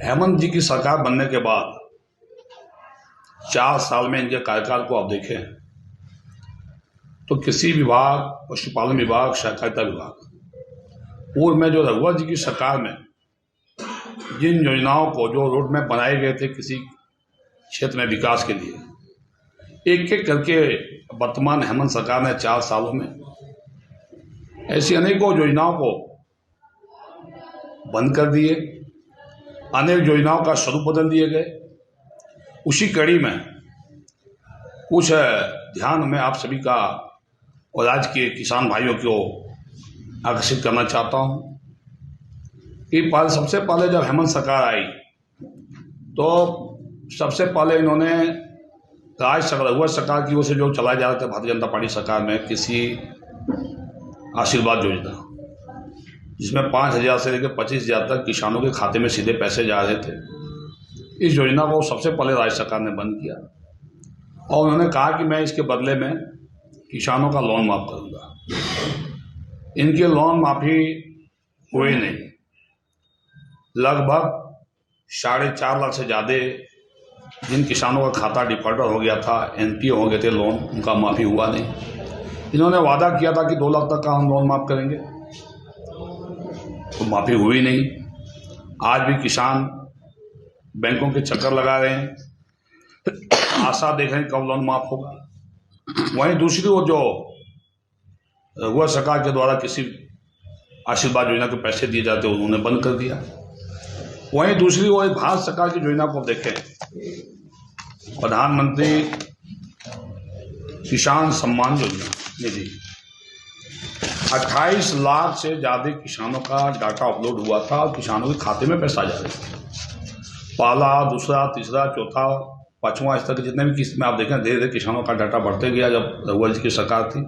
हेमंत जी की सरकार बनने के बाद 4 साल में इनके कार्यकाल को आप देखें तो कृषि विभाग, पशुपालन विभाग, सहकारिता विभाग, पूर्व में जो रघुवर जी की सरकार में जिन योजनाओं को, जो रोड मैप बनाए गए थे किसी क्षेत्र में विकास के लिए, एक एक करके वर्तमान हेमंत सरकार ने 4 सालों में ऐसी अनेकों योजनाओं को बंद कर दिए, अनेक योजनाओं का स्वरूप बदल दिए गए। उसी कड़ी में कुछ ध्यान में आप सभी का और राज्य के किसान भाइयों को आकर्षित करना चाहता हूं कि सबसे पहले जब हेमंत सरकार आई तो सबसे पहले इन्होंने रघुवर सरकार की ओर से जो चलाए जा रहे थे भारतीय जनता पार्टी सरकार में कृषि आशीर्वाद योजना, जिसमें 5,000 से लेकर 25,000 तक किसानों के खाते में सीधे पैसे जा रहे थे। इस योजना को सबसे पहले राज्य सरकार ने बंद किया और उन्होंने कहा कि मैं इसके बदले में किसानों का लोन माफ करूंगा। इनके लोन माफी हुए नहीं। लगभग 4.5 लाख से ज़्यादा जिन किसानों का खाता डिफॉल्टर हो गया था, एनपीए हो गए थे लोन, उनका माफी हुआ नहीं। इन्होंने वादा किया था कि 2 लाख तक का हम लोन माफ करेंगे, तो माफी हुई नहीं। आज भी किसान बैंकों के चक्कर लगा रहे हैं, आशा देख रहे हैं कब लोन माफ होगा। वहीं दूसरी ओर जो रघुवर सरकार के द्वारा किसी आशीर्वाद योजना के पैसे दिए जाते उन्होंने बंद कर दिया। वहीं दूसरी ओर भारत सरकार की योजना को देखें, प्रधानमंत्री किसान सम्मान योजना निधि, 28 लाख से ज़्यादा किसानों का डाटा अपलोड हुआ था और किसानों के खाते में पैसा जा रहे थे। पहला, दूसरा, तीसरा, चौथा, 5वां स्तर के जितने भी किस्त में आप देखें, धीरे धीरे किसानों का डाटा बढ़ते गया। जब रघुवर जी की सरकार थी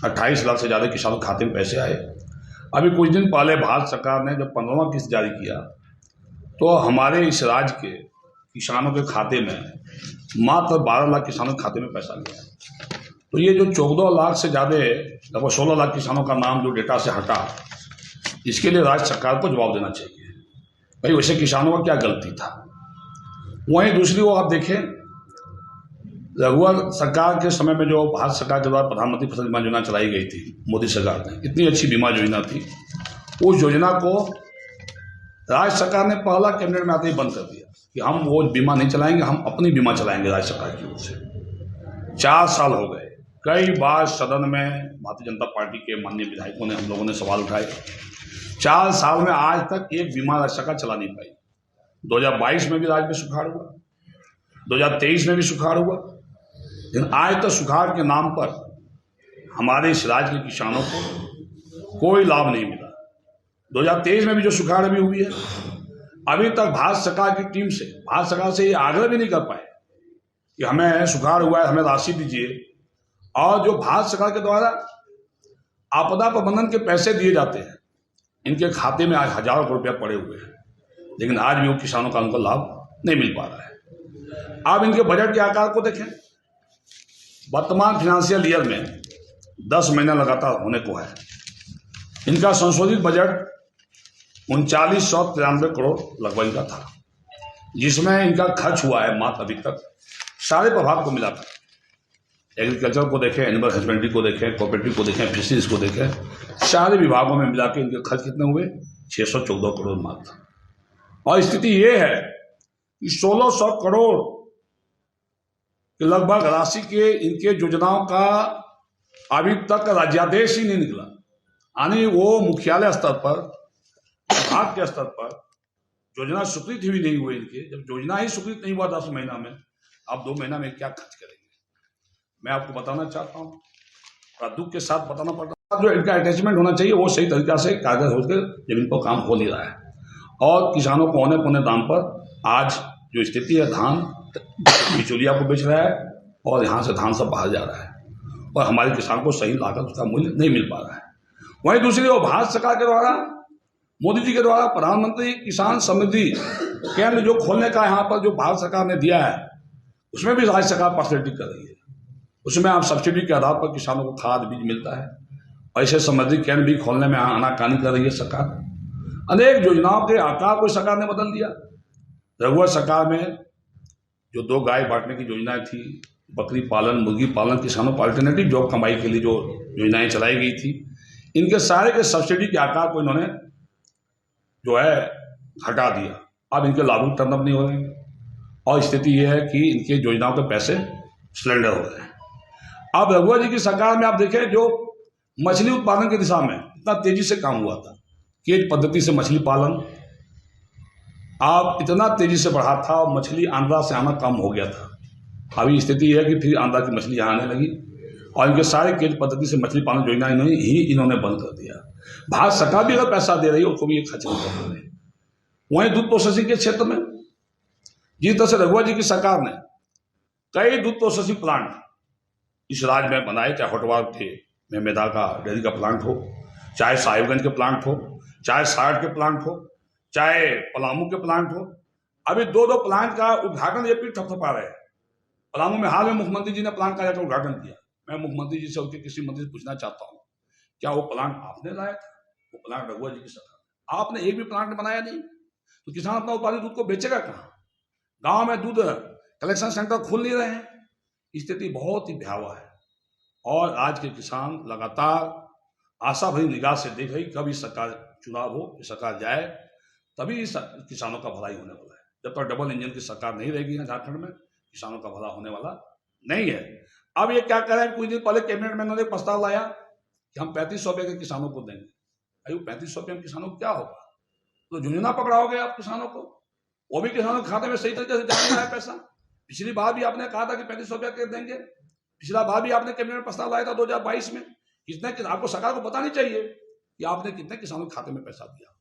28 लाख से ज़्यादा किसानों के खाते में पैसे आए। अभी कुछ दिन पहले भारत सरकार ने जब 15वां किस्त जारी किया तो हमारे इस राज्य के किसानों के खाते में मात्र 12 लाख किसानों के खाते में पैसा गया। तो ये जो 14 लाख से ज़्यादा, लगभग 16 लाख किसानों का नाम जो डेटा से हटा, इसके लिए राज्य सरकार को जवाब देना चाहिए। भाई वैसे किसानों का क्या गलती था। वहीं दूसरी ओर आप देखें, रघुवर सरकार के समय में जो भारत सरकार के द्वारा प्रधानमंत्री फसल बीमा योजना चलाई गई थी, मोदी सरकार ने, इतनी अच्छी बीमा योजना थी, उस योजना को राज्य सरकार ने पहला कैबिनेट में आते ही बंद कर दिया कि हम वो बीमा नहीं चलाएंगे, हम अपनी बीमा चलाएंगे राज्य सरकार की ओर से। 4 साल हो गए। कई बार सदन में भारतीय जनता पार्टी के माननीय विधायकों ने, हम लोगों ने सवाल उठाए। 4 साल में आज तक एक बीमा राज्य सरकार चला नहीं पाई। 2022 में भी राज्य में सुखाड़ हुआ, 2023 में भी सुखाड़ हुआ, लेकिन आज तक सुखाड़ के नाम पर हमारे इस राज्य के किसानों को कोई लाभ नहीं मिला। 2023 में भी जो सुखाड़ अभी हुई है, अभी तक भारत सरकार की टीम से, भारत सरकार से ये आग्रह भी नहीं कर पाए कि हमें सुखाड़ हुआ है, हमें राशि दीजिए। और जो भारत सरकार के द्वारा आपदा प्रबंधन के पैसे दिए जाते हैं, इनके खाते में आज हजारों करोड़ रुपया पड़े हुए हैं, लेकिन आज भी वो किसानों का उनको लाभ नहीं मिल पा रहा है। आप इनके बजट के आकार को देखें, वर्तमान फाइनेंशियल ईयर में 10 महीना लगातार होने को है। इनका संशोधित बजट 3993 करोड़ लगभग इनका था, जिसमें इनका खर्च हुआ है मात्र अभी तक सारे प्रभाग को मिलाकर, एग्रीकल्चर को देखें, एनिमल हस्बेंड्री को देखें, कोऑपरेटिव को देखें, फिशरीज को देखें, सारे विभागों में मिला के इनके खर्च कितने हुए? 614 करोड़ मात्र। और स्थिति ये है कि 1600 करोड़ के लगभग राशि के इनके योजनाओं का अभी तक राज्यादेश ही नहीं निकला। यानी वो मुख्यालय स्तर पर, विभाग के स्तर पर योजना स्वीकृत हुई नहीं हुई इनके। जब योजना ही स्वीकृत नहीं हुआ 10 महीना में, आप 2 महीना में क्या खर्च करेंगे? मैं आपको बताना चाहता हूँ, दुख के साथ बताना पड़ता है, जो इनका अटैचमेंट होना चाहिए वो सही तरीका से कागज होकर जमीन पर काम हो नहीं रहा है। और किसानों को औने पौने दाम पर आज जो स्थिति है, धान बिचौलिया को बेच रहा है और यहाँ से धान सब बाहर जा रहा है और हमारे किसान को सही लागत, उसका मूल्य नहीं मिल पा रहा है। वहीं दूसरी ओर भारत सरकार के द्वारा, मोदी जी के द्वारा प्रधानमंत्री किसान समृद्धि केंद्र जो खोलने का यहाँ पर जो भारत सरकार ने दिया है, उसमें भी राज्य सरकार पार्टिसिपेट कर रही है। उसमें आप सब्सिडी के आधार पर किसानों को खाद बीज मिलता है। ऐसे समृद्धि केंद्र भी खोलने में आनाकानी कर रही है सरकार। अनेक योजनाओं के आकार को सरकार ने बदल दिया। रघुवर सरकार में जो 2 गाय बांटने की योजनाएं थी, बकरी पालन, मुर्गी पालन, किसानों को अल्टरनेटिव जॉब कमाई के लिए जो योजनाएं चलाई गई थी, इनके सारे के सब्सिडी के आकार को इन्होंने जो है हटा दिया। अब इनके लागू टर्न अप नहीं हो रहे और स्थिति यह है कि इनके योजनाओं के पैसे सिलेंडर हो रहे हैं। अब रघुवर जी की सरकार में आप देखें, जो मछली उत्पादन की दिशा में इतना तेजी से काम हुआ था, केज पद्धति से मछली पालन आप इतना तेजी से बढ़ा था और मछली आंध्रा से आना कम हो गया था। अभी स्थिति यह है कि फिर आंध्रा की मछली यहाँ आने लगी और इनके सारे केज पद्धति से मछली पालन योजना इन्होंने बंद कर दिया। भारत सरकार भी अगर पैसा दे रही है उसको भी ये खर्च नहीं कर रहे। वहीं दूध प्रोसेसिंग के क्षेत्र में जिस तरह से रघुवर जी की सरकार ने कई दूध प्रोसेसिंग प्लांट इस राज्य में बनाए, चाहे होटवार में मेधा का डेयरी का प्लांट हो, चाहे साहिबगंज के प्लांट हो, चाहे सारठ के प्लांट हो, चाहे पलामू के प्लांट हो। अभी 2 प्लांट का उद्घाटन ये भी थपथपा रहे हैं। पलामू में हाल में मुख्यमंत्री जी ने प्लांट का जाकर उद्घाटन किया। मैं मुख्यमंत्री जी से उनके किसी मंत्री से पूछना चाहता हूँ, क्या वो प्लांट आपने लाया था? वो प्लांट रघुवर जी की सरकार, आपने एक भी प्लांट बनाया नहीं, तो किसान अपना उत्पादित दूध को बेचेगा कहाँ? गाँव में दूध कलेक्शन सेंटर खुल नहीं रहे हैं। स्थिति बहुत ही भयावह है और आज के किसान लगातार आशा भरी निगाह से देख रही कब इस सरकार चुनाव हो, सरकार जाए, तभी इस किसानों का भलाई होने वाला है। जब तक डबल इंजन की सरकार नहीं रहेगी ना झारखंड में, किसानों का भला होने वाला नहीं है। अब ये क्या कर रहे हैं, कुछ दिन पहले कैबिनेट में उन्होंने प्रस्ताव लाया कि हम 3500 रुपये के किसानों को देंगे। अरे 3500 रुपये में किसानों को क्या होगा? तो झुंझुना पकड़ाओगे आप किसानों को, वो भी किसानों के खाते में सही तरीके से जाने रहा है पैसा। पिछली बार भी आपने कहा था कि 3500 रुपये के देंगे, पिछला बार भी आपने कैबिनेट में प्रस्ताव लाया था 2022 में। कितने आपको सरकार को बतानी चाहिए कि आपने कितने किसानों के खाते में पैसा दिया।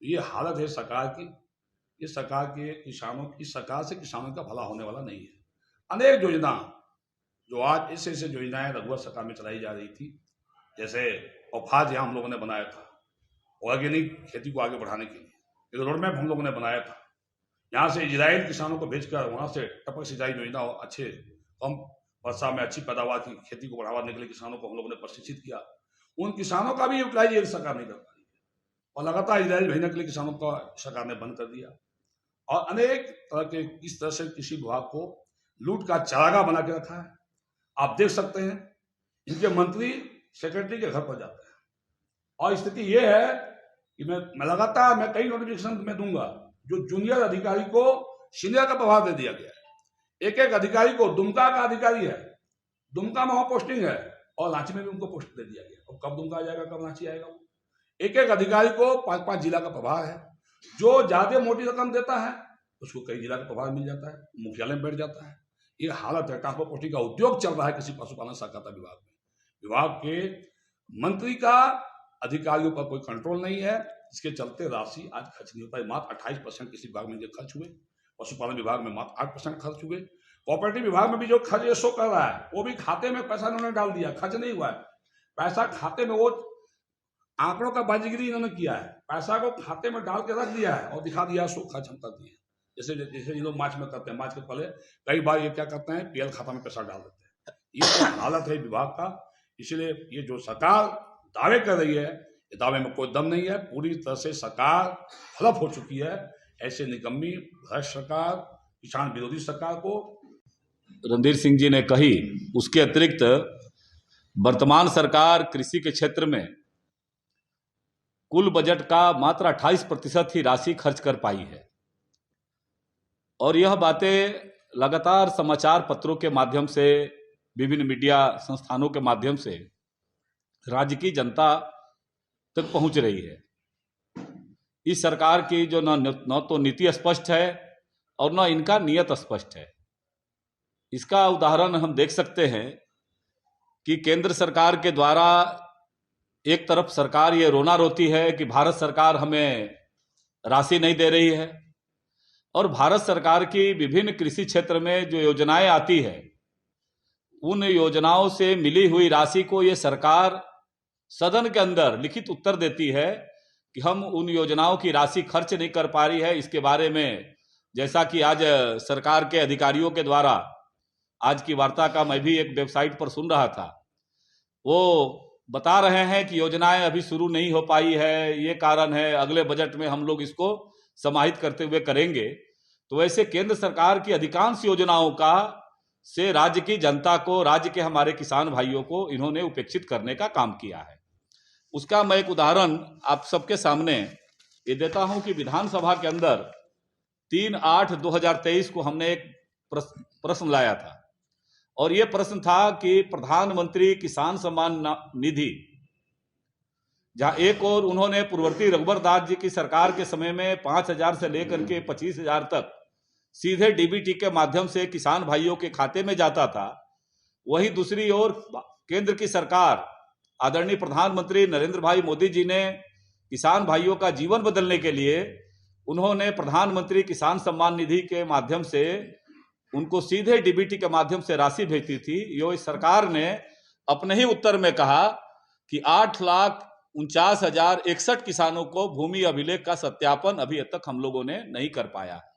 ये हालत है सरकार की। इस सरकार के किसानों की सरकार से किसानों का भला होने वाला नहीं है। अनेक योजना जो आज ऐसे योजनाएं रघुवर सरकार में चलाई जा रही थी, जैसे औफाज यहाँ हम लोगों ने बनाया था ऑर्गेनिक खेती को आगे बढ़ाने के लिए, एक रोड मैप हम लोगों ने बनाया था। यहाँ से इजराइल किसानों को भेजकर वहाँ से टपक सिंचाई योजना अच्छे कम वर्षा में अच्छी पैदावार की खेती को बढ़ावा देने के लिए किसानों को हम लोगों ने प्रशिक्षित किया। उन किसानों का भी यूटिलाइज सरकार नहीं कर पा रही है और लगातार इजराइल भेजने के लिए किसानों का सरकार ने बंद कर दिया और अनेक तरह के किस तरह से कृषि विभाग को लूट का चारागाह बना के रखा है। आप देख सकते हैं इनके मंत्री सेक्रेटरी के घर पर जाते हैं और स्थिति ये है कि मैं लगातार मैं कई नोटिफिकेशन में दूंगा, जो जूनियर अधिकारी को सीनियर का प्रभाव दे दिया गया है। एक अधिकारी को दुमका का अधिकारी है, दुमका में वहां पोस्टिंग है और रांची में भी उनको पोस्ट दे दिया गया। और कब दुमका जाएगा, कब रांची आएगा? वो एक अधिकारी को 5-5 जिला का प्रभार है। जो ज्यादा मोटी रकम देता है उसको कई जिला का प्रभार मिल जाता है, मुख्यालय में बैठ जाता है। ये हालत है। ट्रांसपोर्ट पोस्टिंग का उद्योग चल रहा है किसी पशुपालन सहकारिता विभाग में। विभाग के मंत्री का अधिकारियों पर कोई कंट्रोल नहीं है, इसके चलते राशि आज खर्च नहीं होता है। मात्र 28% किसी विभाग में जो खर्च हुए, पशुपालन विभाग में मात्र 8% खर्च हुए। कोऑपरेटिव विभाग में भी जो खर्च शो कर रहा है वो भी खाते में पैसा इन्होंने डाल दिया, खर्च नहीं हुआ है। पैसा खाते में, वो आंकड़ों का बाजीगिरी इन्होंने किया है, पैसा को खाते में डाल के रख दिया है और दिखा दिया सो खर्च हम कर दिए। जैसे जैसे ये लोग मार्च में करते हैं, मार्च के पहले कई बार ये क्या करते हैं, पीएल खाता में पैसा डाल देते हैं। ये तो हालत है विभाग का। इसलिए ये जो सरकार दावे कर रही है, ये दावे में कोई दम नहीं है। पूरी तरह से सरकार फ्लॉप हो चुकी है। ऐसे निकम्मी भ्रष्ट सरकार, किसान विरोधी सरकार को रणधीर सिंह जी ने कही। उसके अतिरिक्त वर्तमान सरकार कृषि के क्षेत्र में कुल बजट का मात्र 28% ही राशि खर्च कर पाई है और यह बातें लगातार समाचार पत्रों के माध्यम से, विभिन्न मीडिया संस्थानों के माध्यम से राज्य की जनता तक पहुंच रही है। इस सरकार की जो न तो नीति स्पष्ट है और न इनका नियत स्पष्ट है। इसका उदाहरण हम देख सकते हैं कि केंद्र सरकार के द्वारा एक तरफ सरकार ये रोना रोती है कि भारत सरकार हमें राशि नहीं दे रही है और भारत सरकार की विभिन्न कृषि क्षेत्र में जो योजनाएं आती है, उन योजनाओं से मिली हुई राशि को ये सरकार सदन के अंदर लिखित उत्तर देती है कि हम उन योजनाओं की राशि खर्च नहीं कर पा रही है। इसके बारे में जैसा कि आज सरकार के अधिकारियों के द्वारा आज की वार्ता का मैं भी एक वेबसाइट पर सुन रहा था, वो बता रहे हैं कि योजनाएं अभी शुरू नहीं हो पाई है, ये कारण है, अगले बजट में हम लोग इसको समाहित करते हुए करेंगे। तो वैसे केंद्र सरकार की अधिकांश योजनाओं का से राज्य की जनता को, राज्य के हमारे किसान भाइयों को इन्होंने उपेक्षित करने का काम किया है। उसका मैं एक उदाहरण आप सबके सामने ये देता हूं कि विधानसभा के अंदर 3/8/2023 को हमने एक प्रश्न लाया था, और ये प्रश्न था कि प्रधानमंत्री किसान सम्मान निधि, जहां एक और उन्होंने पूर्ववर्ती रघुवर दास जी की सरकार के समय में 5,000 से लेकर के 25,000 तक सीधे डीबीटी के माध्यम से किसान भाइयों के खाते में जाता था, वहीं दूसरी ओर केंद्र की सरकार आदरणीय प्रधानमंत्री नरेंद्र भाई मोदी जी ने किसान भाइयों का जीवन बदलने के लिए उन्होंने प्रधानमंत्री किसान सम्मान निधि के माध्यम से उनको सीधे डीबीटी के माध्यम से राशि भेजती थी। यो इस सरकार ने अपने ही उत्तर में कहा कि 8,49,061 किसानों को भूमि अभिलेख का सत्यापन अभी तक हम लोगों ने नहीं कर पाया है।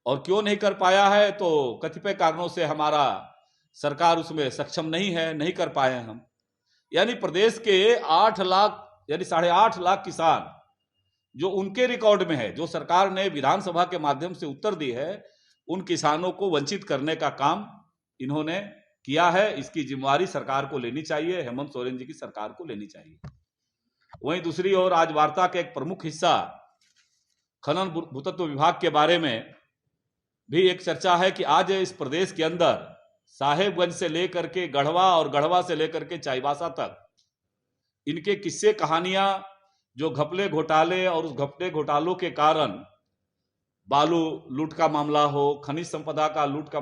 और क्यों नहीं कर पाया है? तो कतिपय कारणों से हमारा सरकार उसमें सक्षम नहीं है, नहीं कर पाए हैं हम। यानी प्रदेश के 8 लाख यानी 8.5 लाख किसान जो उनके रिकॉर्ड में है, जो सरकार ने विधानसभा के माध्यम से उत्तर दी है, उन किसानों को वंचित करने का काम इन्होंने किया है। इसकी जिम्मेवारी सरकार को लेनी चाहिए, हेमंत सोरेन जी की सरकार को लेनी चाहिए। वहीं दूसरी ओर आज वार्ता का एक प्रमुख हिस्सा खनन भूतत्व विभाग के बारे में भी एक चर्चा है कि आज इस प्रदेश के अंदर साहेबगंज से लेकर के गढ़वा और गढ़वा से लेकर के चाईबासा तक इनके किस्से कहानियां, जो घपले घोटाले और उस घपले घोटालों के कारण बालू लूट का मामला हो, खनिज संपदा का लूट का